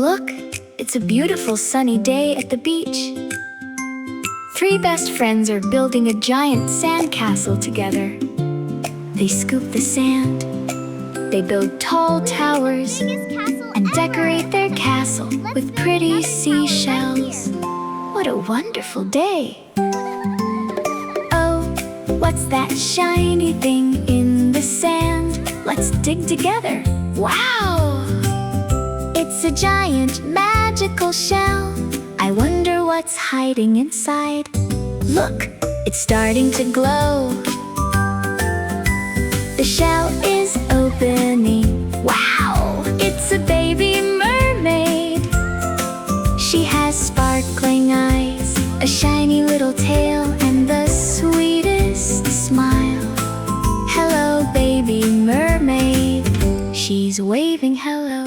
Look, it's a beautiful sunny day at the beach. Three best friends are building a giant sandcastle together. They scoop the sand, they build tall towers, and decorate their castle with pretty seashells. What a wonderful day! Oh, what's that shiny thing in the sand? Let's dig together. Wow! It's a giant magical shell. I wonder what's hiding inside. Look, it's starting to glow. The shell is opening. Wow! It's a baby mermaid. She has sparkling eyes, a shiny little tail, and the sweetest smile. Hello, baby mermaid. She's waving hello.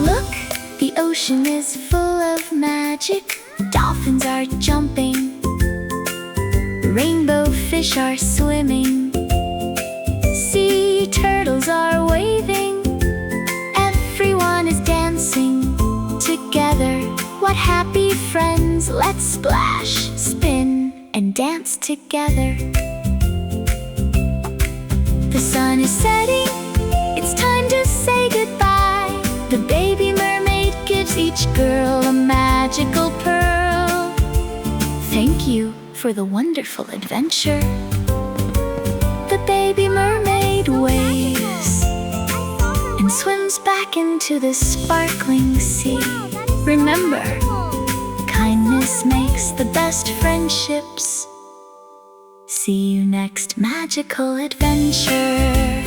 Look, the ocean is full of magic. Dolphins are jumping. Rainbow fish are swimming. Sea turtles are waving. Everyone is dancing together. What happy friends! Let's splash, spin, and dance together. The sun is setting. It's time to say goodbye. The baby mermaid gives each girl a magical pearl. Thank you for the wonderful adventure. The baby mermaid waves and swims back into the sparkling sea. Remember, kindness makes the best friendships. See you next magical adventure.